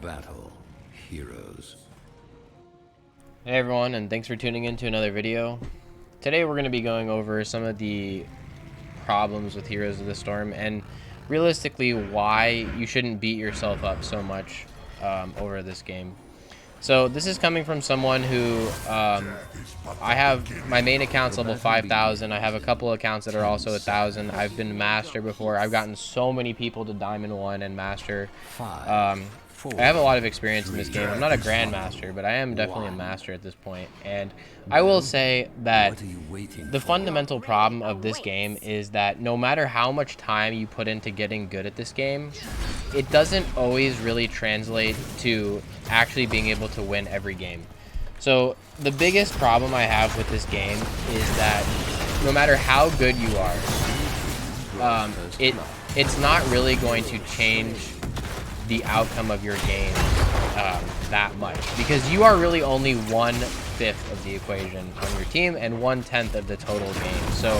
battle, heroes. Hey everyone, and thanks for tuning in to another video. Today we're going to be going over some of the problems with Heroes of the Storm and realistically why you shouldn't beat yourself up so much over this game. So this is coming from someone who I have my main account's level 5,000. I have a couple accounts that are also 1,000. I've been master before. I've gotten so many people to Diamond 1 and master. I have a lot of experience in this game. I'm not a grandmaster, but I am definitely a master at this point. And I will say that the fundamental problem of this game is that no matter how much time you put into getting good at this game, it doesn't always really translate to actually being able to win every game. So the biggest problem I have with this game is that no matter how good you are, it's not really going to change the outcome of your game that much, because you are really only 1/5 of the equation on your team and 1/10 of the total game. So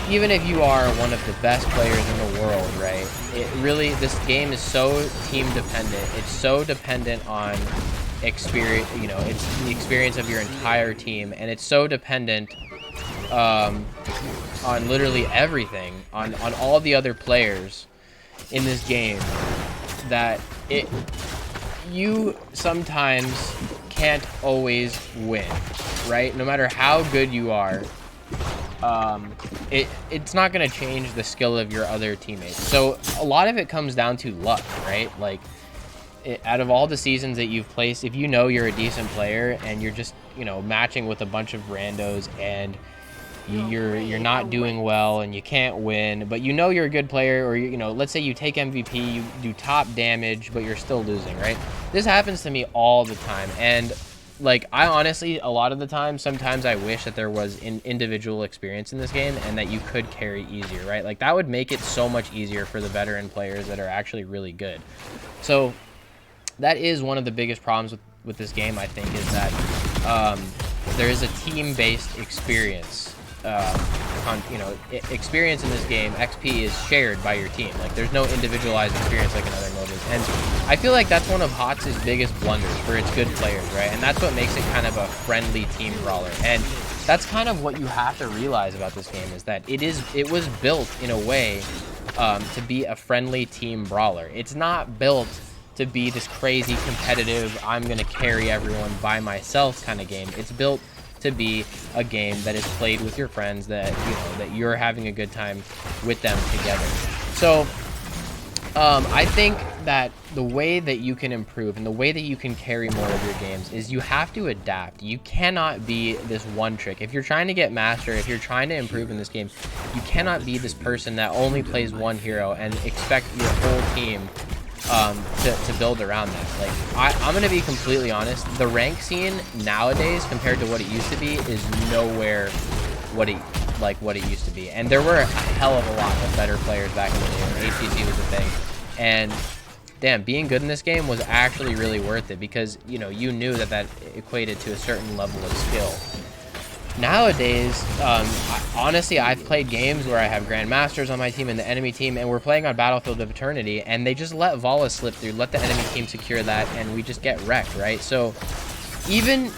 even if you are one of the best players in the world, right, this game is so team dependent. It's so dependent on experience, it's the experience of your entire team, and it's so dependent on literally everything, on all the other players in this game, that you sometimes can't always win, right? No matter how good you are, it's not going to change the skill of your other teammates. So a lot of it comes down to luck, right? Like, out of all the seasons that you've placed, if you know you're a decent player and you're just, matching with a bunch of randos and you're not doing well and you can't win, but you're a good player, or let's say you take MVP, you do top damage, but you're still losing, right? This happens to me all the time, and like, I honestly, a lot of the time, sometimes I wish that there was an individual experience in this game and that you could carry easier, right? Like, that would make it so much easier for the veteran players that are actually really good. So that is one of the biggest problems with this game, I think, is that there is a team-based experience. Experience in this game, XP is shared by your team. Like, there's no individualized experience like in other MOBAs, and I feel like that's one of HOTS's biggest blunders for its good players, right? And that's what makes it kind of a friendly team brawler. And that's kind of what you have to realize about this game, is that it was built in a way to be a friendly team brawler. It's not built to be this crazy competitive, I'm gonna carry everyone by myself kind of game. It's built to be a game that is played with your friends, that that you're having a good time with them together. So I think that the way that you can improve and the way that you can carry more of your games is you have to adapt. You cannot be this one trick. If you're trying to get master, if you're trying to improve in this game, you cannot be this person that only plays one hero and expect your whole team to build around that. Like, I'm gonna be completely honest, the rank scene nowadays compared to what it used to be is nowhere what it used to be. And there were a hell of a lot of better players back in the day when HCC was a thing. And damn, being good in this game was actually really worth it, because you knew that equated to a certain level of skill. Nowadays, honestly, I've played games where I have Grandmasters on my team and the enemy team, and we're playing on Battlefield of Eternity, and they just let Vala slip through, let the enemy team secure that, and we just get wrecked, right? So even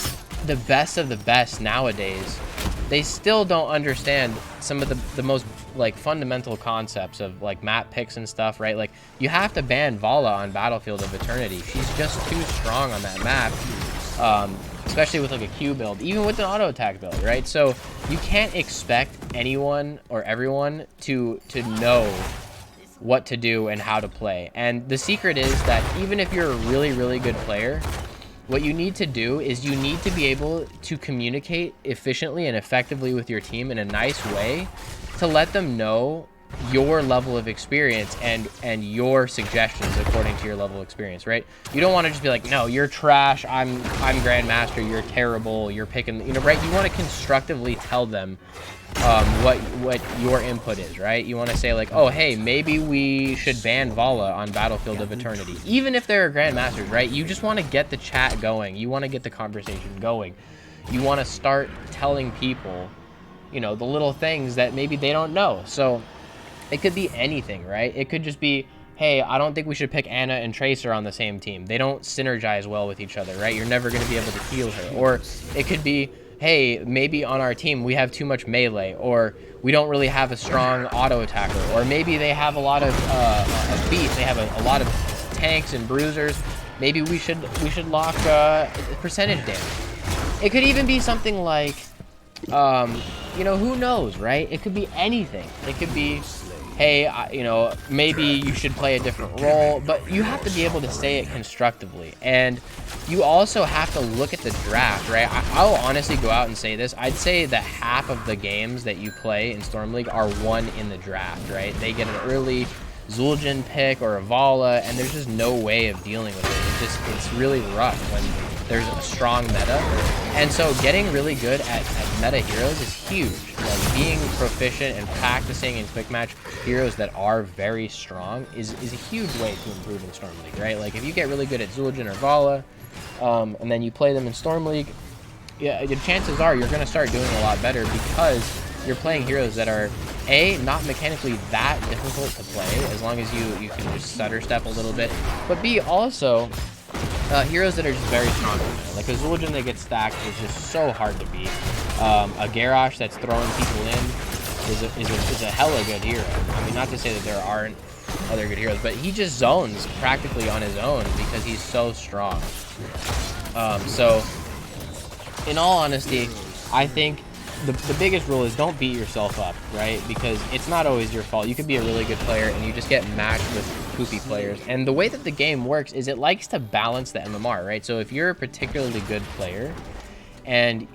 the best of the best nowadays, they still don't understand some of the most like fundamental concepts of like map picks and stuff, right? Like, you have to ban Vala on Battlefield of Eternity. She's just too strong on that map. Especially with like a Q build, even with an auto attack build, right? So you can't expect anyone or everyone to know what to do and how to play. And the secret is that even if you're a really, really good player, what you need to do is you need to be able to communicate efficiently and effectively with your team in a nice way to let them know your level of experience and your suggestions according to your level of experience, right? You don't want to just be like, no, you're trash, I'm Grandmaster, you're terrible, you're picking, right? You want to constructively tell them what your input is, right? You want to say like, oh, hey, maybe we should ban Vala on Battlefield of Eternity, even if they're Grandmasters, right? You just want to get the chat going. You want to get the conversation going. You want to start telling people, the little things that maybe they don't know. So it could be anything, right? It could just be, hey, I don't think we should pick Anna and Tracer on the same team. They don't synergize well with each other, right? You're never going to be able to heal her. Or it could be, hey, maybe on our team we have too much melee, or we don't really have a strong auto attacker, or maybe they have a lot of beat. They have a lot of tanks and bruisers. Maybe we should lock percentage damage. It could even be something like, you know, who knows, right? It could be anything. It could be, hey, you know, maybe you should play a different role, but you have to be able to say it constructively. And you also have to look at the draft, right? I'll honestly go out and say this. I'd say that half of the games that you play in Storm League are won in the draft, right? They get an early Zul'jin pick or a Vala, and there's just no way of dealing with it. It's really rough when there's a strong meta. And so getting really good at meta heroes is huge. Like being proficient and practicing in quick match heroes that are very strong is a huge way to improve in Storm League, right? Like if you get really good at Zul'jin or Vala, and then you play them in Storm League, yeah, the chances are you're going to start doing a lot better because you're playing heroes that are not mechanically that difficult to play, as long as you can just stutter step a little bit, but B, also heroes that are just very strong. Like a Zul'jin that gets stacked is just so hard to beat. A Garrosh that's throwing people in is a hella good hero. I mean, not to say that there aren't other good heroes, but he just zones practically on his own because he's so strong. So in all honesty, I think the biggest rule is don't beat yourself up, right? Because it's not always your fault. You could be a really good player and you just get matched with poopy players. And the way that the game works is it likes to balance the MMR, right? So if you're a particularly good player and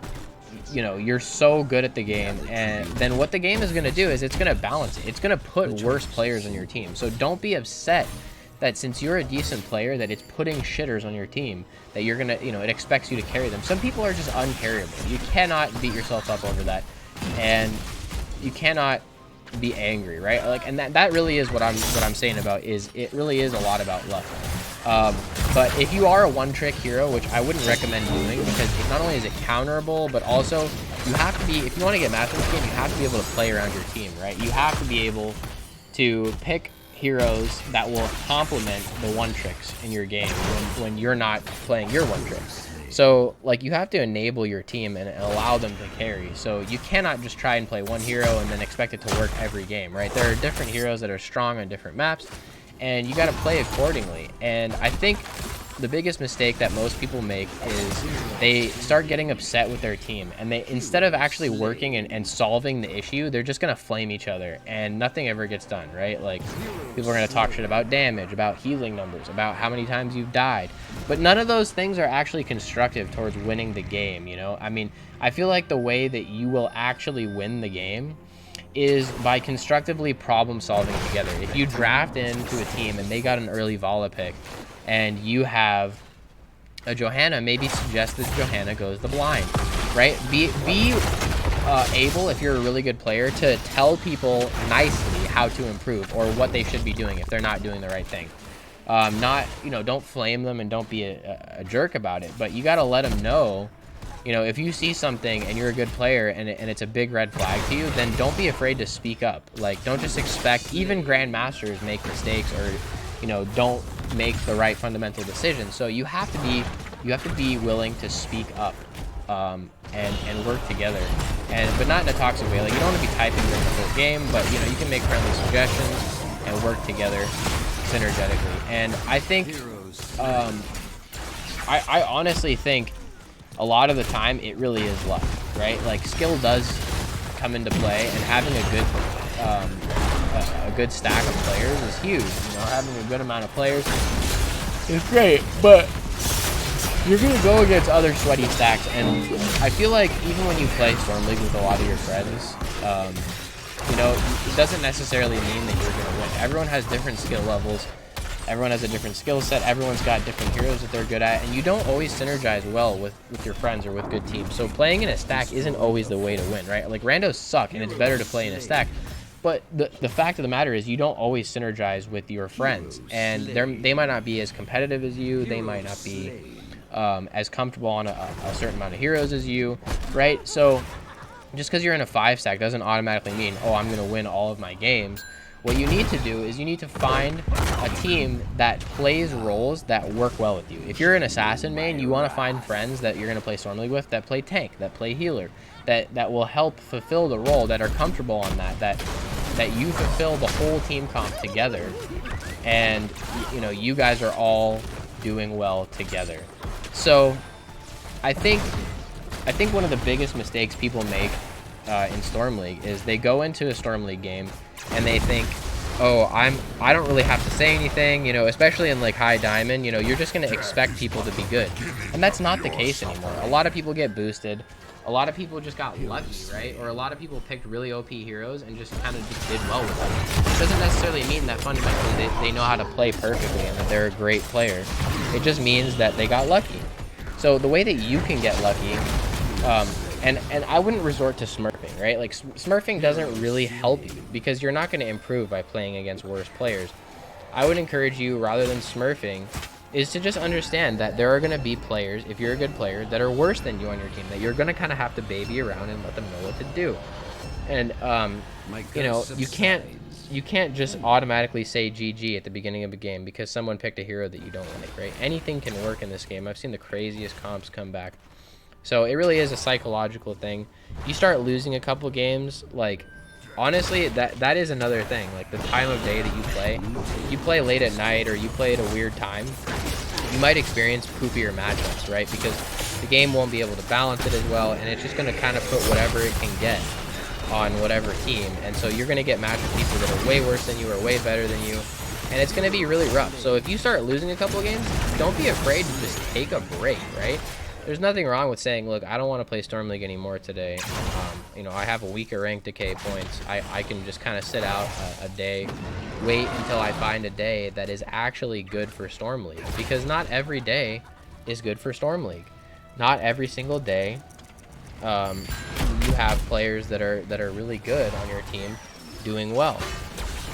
you know you're so good at the game, and then what the game is going to do is it's going to balance it. It's going to put worse players on your team. So don't be upset that since you're a decent player that it's putting shitters on your team, that you're gonna, you know, it expects you to carry them. Some people are just uncarryable. You cannot beat yourself up over that, and you cannot be angry, right? Like, and that really is what I'm saying about is it really is a lot about luck. But if you are a one-trick hero, which I wouldn't recommend doing, because not only is it counterable, but also you have to be, if you want to get mastered in this game, you have to be able to play around your team, right? You have to be able to pick heroes that will complement the one tricks in your game when you're not playing your one tricks. So like you have to enable your team and allow them to carry. So you cannot just try and play one hero and then expect it to work every game, right? There are different heroes that are strong on different maps, and you got to play accordingly. And I think the biggest mistake that most people make is they start getting upset with their team, and they, instead of actually working and solving the issue, they're just gonna flame each other and nothing ever gets done, right? Like people are gonna talk shit about damage, about healing numbers, about how many times you've died, but none of those things are actually constructive towards winning the game, you know? I mean, I feel like the way that you will actually win the game is by constructively problem solving together. If you draft into a team and they got an early Vala pick and you have a Johanna, maybe suggest that Johanna goes the blind, right? Be able, if you're a really good player, to tell people nicely how to improve or what they should be doing if they're not doing the right thing. Not, you know, don't flame them and don't be a jerk about it, but you got to let them know, you know, if you see something and you're a good player and it's a big red flag to you, then don't be afraid to speak up. Like, don't just expect, even grandmasters make mistakes or, you know, don't make the right fundamental decisions. So you have to be willing to speak up and work together, but not in a toxic way. Like, you don't want to be typing during the whole game, but you know, you can make friendly suggestions and work together synergetically. And I think I honestly think a lot of the time it really is luck, right? Like, skill does come into play, and having a good stack of players is huge. You know, having a good amount of players is great, but you're gonna go against other sweaty stacks, and I feel like even when you play Storm League with a lot of your friends, you know, it doesn't necessarily mean that you're gonna win. Everyone has different skill levels. Everyone has a different skill set. Everyone's got different heroes that they're good at, and you don't always synergize well with your friends or with good teams. So playing in a stack isn't always the way to win, right? Like, randos suck, and it's better to play in a stack. But the fact of the matter is you don't always synergize with your friends, and they might not be as competitive as you. They might not be as comfortable on a certain amount of heroes as you, right? So just because you're in a 5 stack doesn't automatically mean, oh, I'm going to win all of my games. What you need to do is you need to find a team that plays roles that work well with you. If you're an assassin main, you want to find friends that you're going to play Storm League with that play tank, that play healer, that will help fulfill the role, that are comfortable on that you fulfill the whole team comp together, and you know, you guys are all doing well together. So I think one of the biggest mistakes people make in Storm League is they go into a Storm League game and they think, oh, I don't really have to say anything, you know, especially in like high diamond, you know, you're just going to expect people to be good. And that's not the case anymore. A lot of people get boosted. A lot of people just got lucky, right? Or a lot of people picked really OP heroes and just kind of just did well with them. It doesn't necessarily mean that fundamentally they know how to play perfectly and that they're a great player. It just means that they got lucky. So the way that you can get lucky, and I wouldn't resort to smurfing, right? Like smurfing doesn't really help you because you're not going to improve by playing against worse players. I would encourage you, rather than smurfing, is to just understand that there are going to be players, if you're a good player, that are worse than you on your team, that you're going to kind of have to baby around and let them know what to do. And you know, you can't just automatically say GG at the beginning of a game because someone picked a hero that you don't like, right? Anything can work in this game. I've seen the craziest comps come back. So it really is a psychological thing. You start losing a couple games, like, honestly, that is another thing. Like, the time of day that you play late at night or you play at a weird time, you might experience poopier matchups, right? Because the game won't be able to balance it as well, and it's just going to kind of put whatever it can get on whatever team. And so you're going to get matched with people that are way worse than you or way better than you, and it's going to be really rough. So if you start losing a couple of games, don't be afraid to just take a break, right? There's nothing wrong with saying, look, I don't want to play Storm League anymore today. You know, I have a weaker rank decay points. I can just kind of sit out a day, wait until I find a day that is actually good for Storm League. Because not every day is good for Storm League. Not every single day you have players that are really good on your team doing well.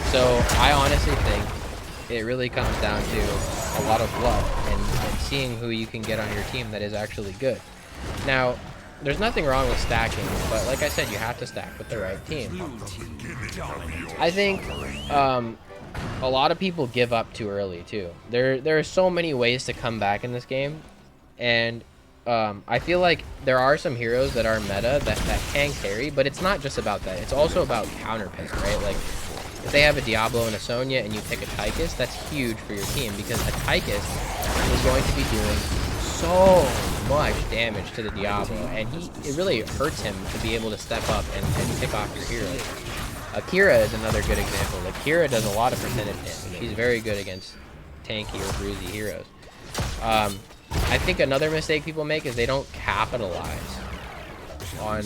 So I honestly think it really comes down to a lot of luck and seeing who you can get on your team that is actually good. Now, there's nothing wrong with stacking, but like I said, you have to stack with the right team. I think a lot of people give up too early too. There are so many ways to come back in this game, and I feel like there are some heroes that are meta that can carry, but it's not just about that. It's also about counter pick, right? Like, if they have a Diablo and a Sonya and you pick a Tychus, that's huge for your team because a Tychus is going to be doing so much damage to the Diablo, and it really hurts him to be able to step up and pick off your heroes. Akira is another good example. Akira does a lot of percentage damage. She's very good against tanky or bruisey heroes. I think another mistake people make is they don't capitalize on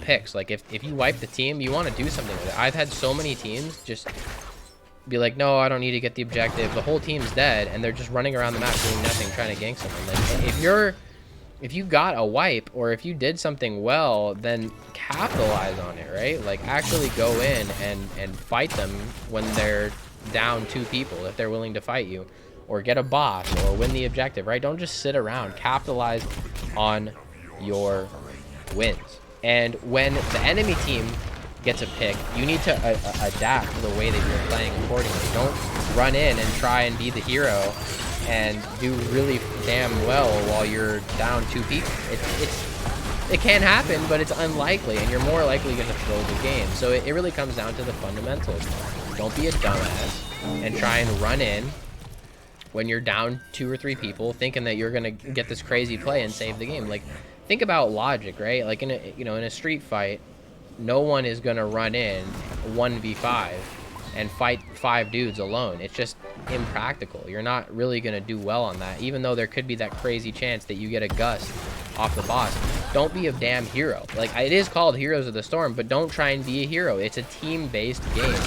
picks. Like if you wipe the team, you want to do something with it. I've had so many teams just be like, no, I don't need to get the objective. The whole team's dead, and they're just running around the map doing nothing, trying to gank someone. Like if you got a wipe or if you did something well, then capitalize on it, right? Like actually go in and fight them when they're down 2 people if they're willing to fight you, or get a boss or win the objective, right? Don't just sit around. Capitalize on your wins. And when the enemy team gets a pick, you need to adapt to the way that you're playing accordingly. Don't run in and try and be the hero and do really damn well while you're down 2 people. It can happen, but it's unlikely, and you're more likely going to throw the game. So it really comes down to the fundamentals. Don't be a dumbass and try and run in when you're down 2 or 3 people, thinking that you're gonna get this crazy play and save the game. Like, think about logic, right? Like in a street fight, no one is gonna run in 1v5 and fight 5 dudes alone. It's just impractical. You're not really gonna do well on that, even though there could be that crazy chance that you get a gust off the boss. Don't be a damn hero. Like, it is called Heroes of the Storm, but don't try and be a hero. It's a team-based game.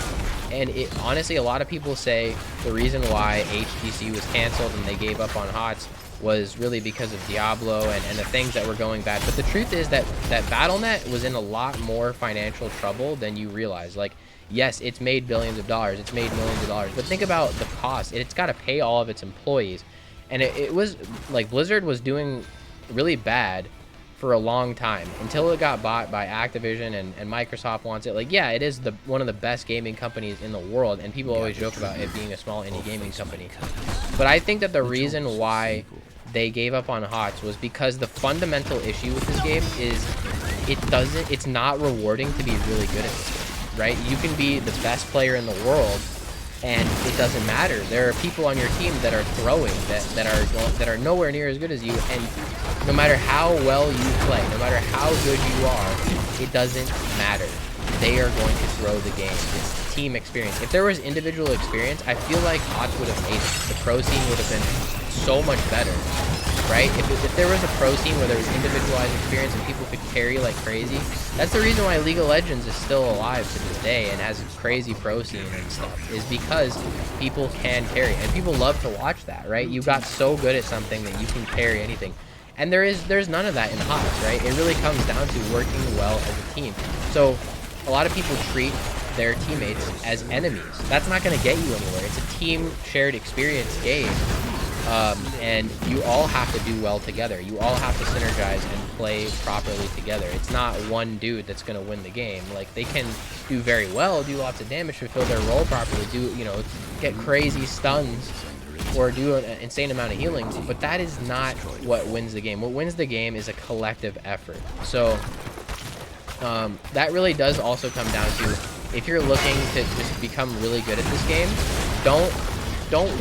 And honestly, a lot of people say the reason why HGC was canceled and they gave up on HOTS was really because of Diablo and the things that were going bad. But the truth is that Battle.net was in a lot more financial trouble than you realize. Like, yes, it's made billions of dollars, it's made millions of dollars, but think about the cost. It's got to pay all of its employees. And it was like Blizzard was doing really bad for a long time until it got bought by Activision and Microsoft wants it. Like, yeah, it is one of the best gaming companies in the world, and people always joke about it being a small indie gaming company. But I think that the reason why they gave up on HOTS was because the fundamental issue with this game is it's not rewarding to be really good at this game, right? You can be the best player in the world, and it doesn't matter. There are people on your team that are throwing that are nowhere near as good as you, and no matter how well you play, no matter how good you are, it doesn't matter. They are going to throw the game. It's team experience. If there was individual experience, I feel like HOTS would have made it. The pro scene would have been so much better, right? If there was a pro scene where there was individualized experience and people could carry like crazy, that's the reason why League of Legends is still alive to this day and has a crazy pro scene and stuff, is because people can carry, and people love to watch that, right? You got so good at something that you can carry anything. And there's none of that in HOTS, right? It really comes down to working well as a team. So a lot of people treat their teammates as enemies. That's not going to get you anywhere. It's a team shared experience game. And you all have to do well together. You all have to synergize and play properly together. It's not one dude that's going to win the game. Like, they can do very well, do lots of damage, fulfill their role properly, get crazy stuns, or do an insane amount of healing, but that is not what wins the game. What wins the game is a collective effort. So that really does also come down to, if you're looking to just become really good at this game, don't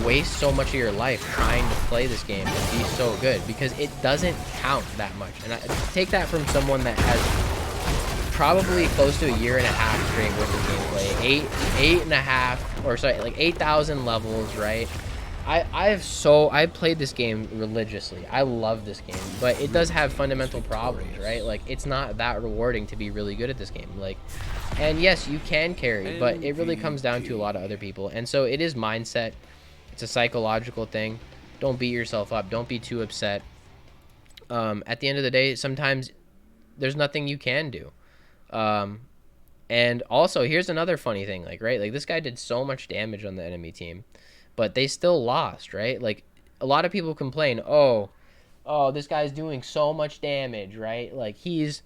waste so much of your life trying to play this game and be so good, because it doesn't count that much. And I take that from someone that has probably close to a year and a half straight worth of gameplay, 8,000 levels, right? I played this game religiously. I love this game, but it does have fundamental problems, right? Like, it's not that rewarding to be really good at this game. Like, and yes, you can carry, but it really comes down to a lot of other people. And so it is mindset. It's a psychological thing. Don't beat yourself up. Don't be too upset. At the end of the day, sometimes there's nothing you can do. And also, here's another funny thing, like, right? Like, this guy did so much damage on the enemy team, but they still lost, right? Like, a lot of people complain, oh, this guy's doing so much damage, right? Like, he's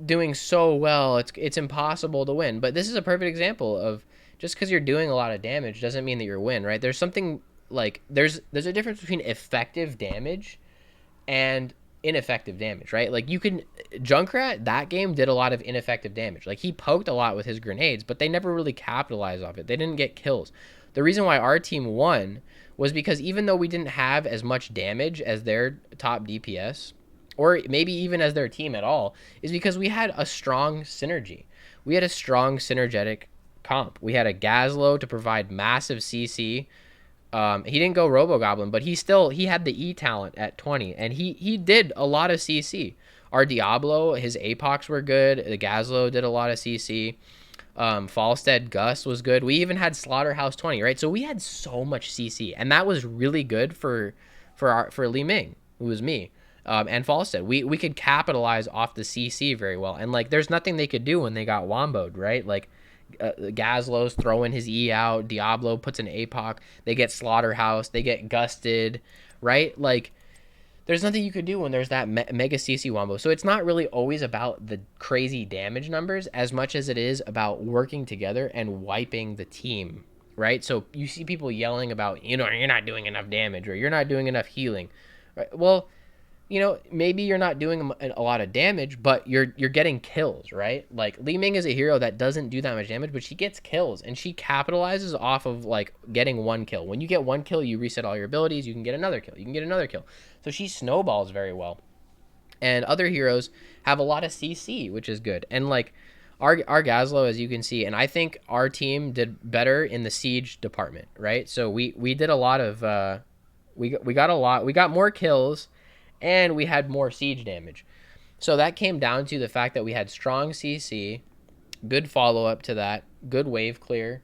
doing so well, it's impossible to win. But this is a perfect example of, just because you're doing a lot of damage doesn't mean that you're win, right? There's something like, there's a difference between effective damage and ineffective damage, right? Like, Junkrat, that game did a lot of ineffective damage. Like, he poked a lot with his grenades, but they never really capitalized off it. They didn't get kills. The reason why our team won was because even though we didn't have as much damage as their top DPS, or maybe even as their team at all, is because we had a strong synergy. We had a strong synergetic comp. We had a Gazlo to provide massive CC. He didn't go Robo-Goblin, but he had the E talent at 20, and he did a lot of CC. Our Diablo, his Apox were good. The Gazlo did a lot of CC. Falstead Gus was good. We even had Slaughterhouse 20, right? So we had so much CC, and that was really good for Li Ming, who was me, and Falstead. We could capitalize off the CC very well, and like, there's nothing they could do when they got womboed, right? Like, Gazlo's throwing his E out, Diablo puts an APOC, they get Slaughterhouse, they get gusted, right? Like, there's nothing you could do when there's that mega CC wombo. So it's not really always about the crazy damage numbers as much as it is about working together and wiping the team, right? So you see people yelling about, you're not doing enough damage, or you're not doing enough healing, right? Well, maybe you're not doing a lot of damage, but you're getting kills, right? Like, Li Ming is a hero that doesn't do that much damage, but she gets kills, and she capitalizes off of, like, getting one kill. When you get one kill, you reset all your abilities, you can get another kill, you can get another kill. So she snowballs very well. And other heroes have a lot of CC, which is good. And, like, our Gazlo, as you can see, and I think our team did better in the siege department, right? So we did a lot of, we got more kills, and we had more siege damage. So that came down to the fact that we had strong CC, good follow-up to that, good wave clear,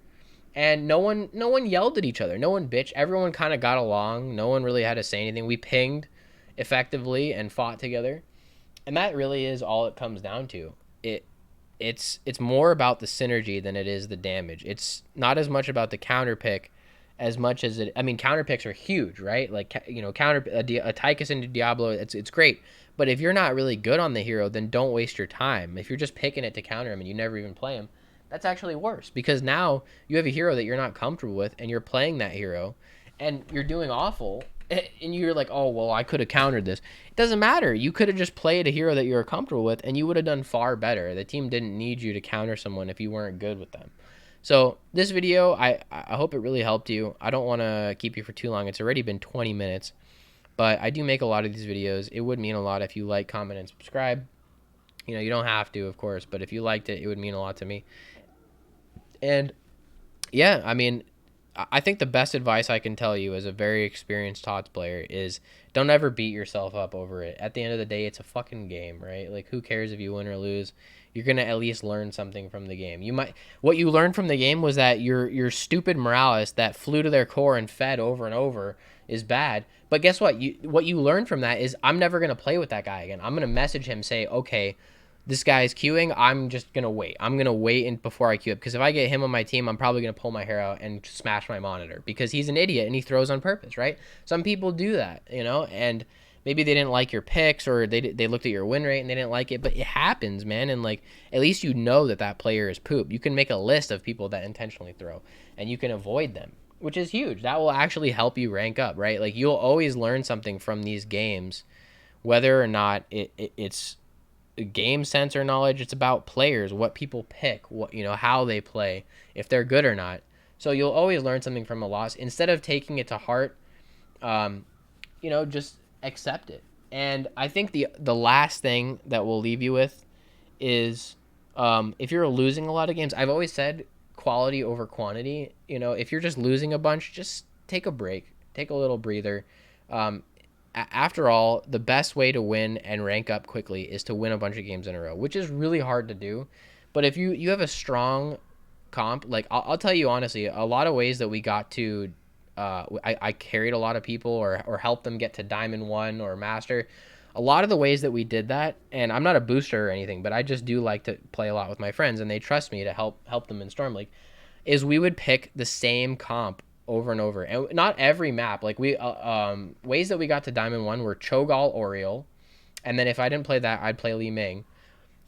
and no one yelled at each other. No one bitched. Everyone kind of got along. No one really had to say anything. We pinged effectively and fought together. And that really is all it comes down to. It's more about the synergy than it is the damage. It's not as much about the counter pick as much as it. I mean, counter picks are huge, right? Like, you know, counter a Tychus into Diablo, it's great. But if you're not really good on the hero, then don't waste your time. If you're just picking it to counter him and you never even play him, that's actually worse, because now you have a hero that you're not comfortable with and you're playing that hero and you're doing awful, and you're like, oh, well, I could have countered this. It doesn't matter. You could have just played a hero that you were comfortable with and you would have done far better. The team didn't need you to counter someone if you weren't good with them. So this video, I hope it really helped you. I don't want to keep you for too long. It's already been 20 minutes, but I do make a lot of these videos. It would mean a lot if you like, comment, and subscribe. You know, you don't have to, of course, but if you liked it, it would mean a lot to me. And yeah, I mean, I think the best advice I can tell you as a very experienced TOTS player is don't ever beat yourself up over it. At the end of the day, it's a fucking game, right? Like, who cares if you win or lose? You're gonna at least learn something from the game. What you learned from the game was that your stupid Morales that flew to their core and fed over and over is bad. But guess what? What you learned from that is, I'm never gonna play with that guy again. I'm gonna message him, say, okay, this guy is queuing. I'm just gonna wait. I'm gonna wait before I queue up, because if I get him on my team, I'm probably gonna pull my hair out and smash my monitor, because he's an idiot and he throws on purpose, right? Some people do that, you know, and maybe they didn't like your picks, or they looked at your win rate and they didn't like it, but it happens, man. And like, at least you know that player is poop. You can make a list of people that intentionally throw, and you can avoid them, which is huge. That will actually help you rank up, right? Like, you'll always learn something from these games, whether or not it's game sense or knowledge. It's about players, what people pick, what, you know, how they play, if they're good or not. So you'll always learn something from a loss. Instead of taking it to heart, you know, just accept it. And I think the last thing that we'll leave you with is, if you're losing a lot of games, I've always said quality over quantity. You know, if you're just losing a bunch, just take a break, take a little breather. After all, the best way to win and rank up quickly is to win a bunch of games in a row, which is really hard to do. But if you have a strong comp, like, I'll tell you honestly, a lot of ways that we got to, I carried a lot of people or helped them get to Diamond 1 or Master. A lot of the ways that we did that, and I'm not a booster or anything, but I just do like to play a lot with my friends, and they trust me to help them in Storm League, is we would pick the same comp over and over, and not every map. Like, we ways that we got to Diamond 1 were Cho'Gall, Oriole, and then if I didn't play that, I'd play Li Ming.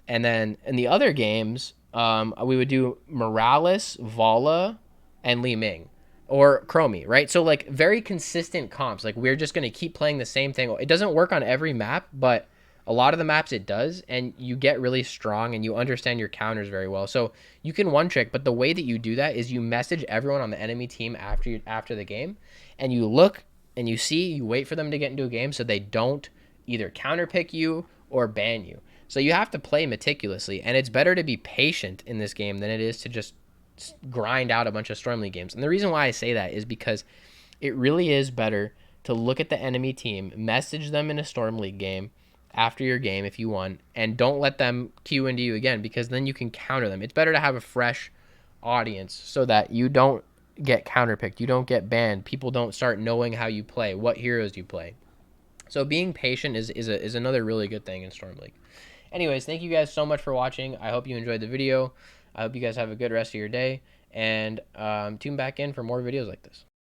And then in the other games, we would do Morales, Valla, and Li Ming, or Chromie, right? So, like, very consistent comps. Like, we're just going to keep playing the same thing. It doesn't work on every map, but a lot of the maps it does, and you get really strong and you understand your counters very well. So you can one trick, but the way that you do that is you message everyone on the enemy team after the game, and you look and you wait for them to get into a game so they don't either counter pick you or ban you. So you have to play meticulously, and it's better to be patient in this game than it is to just grind out a bunch of Storm League games. And the reason why I say that is because it really is better to look at the enemy team, message them in a Storm League game after your game if you won, and don't let them queue into you again, because then you can counter them. It's better to have a fresh audience so that you don't get counterpicked, you don't get banned, people don't start knowing how you play, what heroes you play. So being patient is another really good thing in Storm League. Anyways, thank you guys so much for watching. I hope you enjoyed the video. I hope you guys have a good rest of your day, and tune back in for more videos like this.